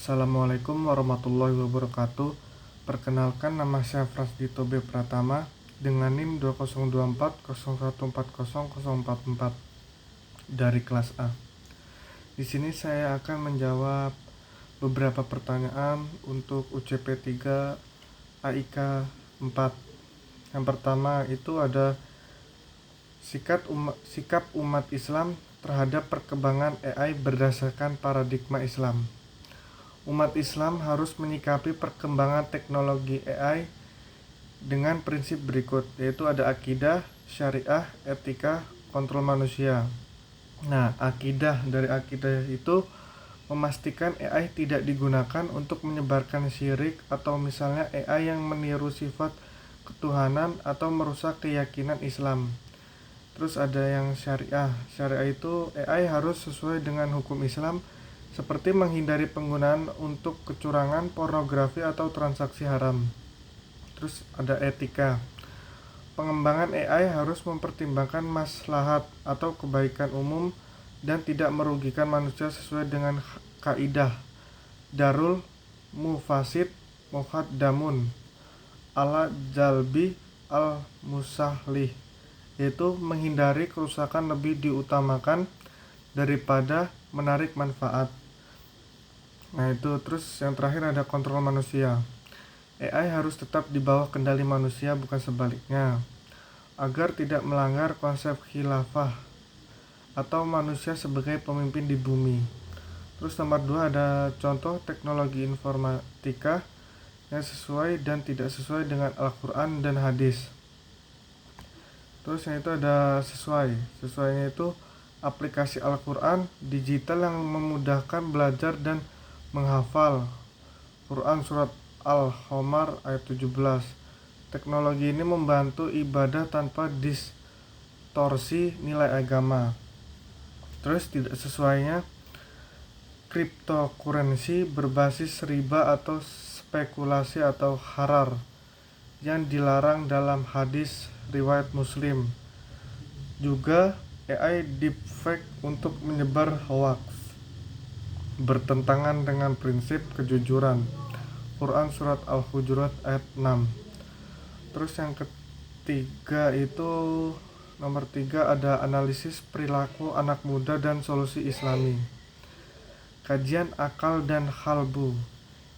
Assalamualaikum warahmatullahi wabarakatuh. Perkenalkan, nama saya Frasdito B. Pratama dengan NIM 2024014044 dari kelas A. Di sini saya akan menjawab beberapa pertanyaan untuk UCP 3 AIK 4. Yang pertama itu ada sikap umat Islam terhadap perkembangan AI berdasarkan paradigma Islam. Umat Islam harus menyikapi perkembangan teknologi AI dengan prinsip berikut, yaitu ada akidah, syariah, etika, kontrol manusia. Nah, akidah itu memastikan AI tidak digunakan untuk menyebarkan syirik atau misalnya AI yang meniru sifat ketuhanan atau merusak keyakinan Islam. Terus ada yang syariah. Syariah itu AI harus sesuai dengan hukum Islam, seperti menghindari penggunaan untuk kecurangan, pornografi, atau transaksi haram. Terus ada etika. Pengembangan AI harus mempertimbangkan maslahat atau kebaikan umum dan tidak merugikan manusia sesuai dengan kaidah darul mufasid muqaddamun ala jalbi al musahlih, yaitu menghindari kerusakan lebih diutamakan daripada menarik manfaat. Nah itu, terus yang terakhir ada kontrol manusia. AI harus tetap di bawah kendali manusia, bukan sebaliknya, agar tidak melanggar konsep khilafah atau manusia sebagai pemimpin di bumi. Terus nomor 2 ada contoh teknologi informatika yang sesuai dan tidak sesuai dengan Al-Quran dan hadis. Terus yang itu ada sesuainya itu aplikasi Al-Quran digital yang memudahkan belajar dan menghafal Quran surat Al-Qamar ayat 17. Teknologi ini membantu ibadah tanpa distorsi nilai agama. Terus tidak sesuainya cryptocurrency berbasis riba atau spekulasi atau harar yang dilarang dalam hadis riwayat Muslim. Juga AI deepfake untuk menyebar hoax, bertentangan dengan prinsip kejujuran Quran surat Al-Hujurat ayat 6. Terus yang ketiga itu nomor 3 ada analisis perilaku anak muda dan solusi Islami. Kajian akal dan qalbu.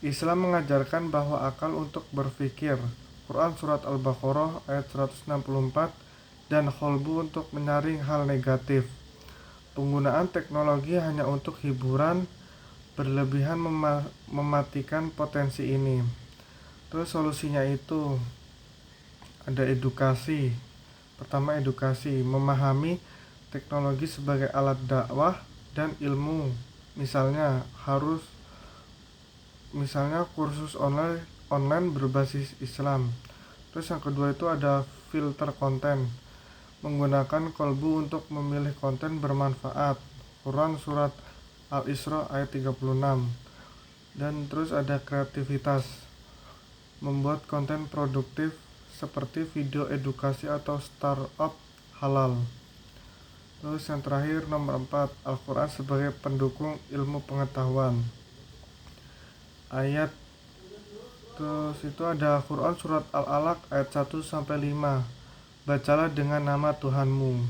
Islam mengajarkan bahwa akal untuk berpikir, Quran surat Al-Baqarah ayat 164, dan qalbu untuk menyaring hal negatif. Penggunaan teknologi hanya untuk hiburan berlebihan mematikan potensi ini. Terus solusinya itu ada edukasi. Pertama, edukasi, memahami teknologi sebagai alat dakwah dan ilmu. Misalnya kursus online berbasis Islam. Terus yang kedua itu ada filter konten, menggunakan qalbu untuk memilih konten bermanfaat. Quran surat Al-Isra ayat 36. Dan terus ada kreativitas, membuat konten produktif seperti video edukasi atau startup halal. Terus yang terakhir nomor 4, Al-Quran sebagai pendukung ilmu pengetahuan. Ayat terus itu ada Quran surat Al-Alaq ayat 1-5. Bacalah dengan nama Tuhanmu,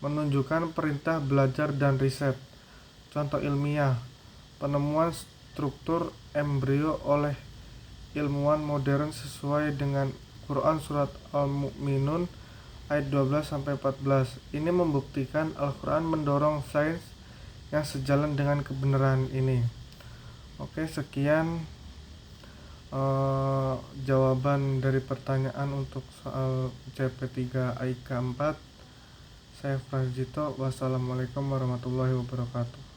menunjukkan perintah belajar dan riset. Contoh ilmiah, penemuan struktur embrio oleh ilmuwan modern sesuai dengan Quran surat Al-Mu'minun ayat 12-14. Ini membuktikan Al-Quran mendorong sains yang sejalan dengan kebenaran ini. Oke, sekian jawaban dari pertanyaan untuk soal CP3 AIK 4. Saya Frasdito. Wassalamualaikum warahmatullahi wabarakatuh.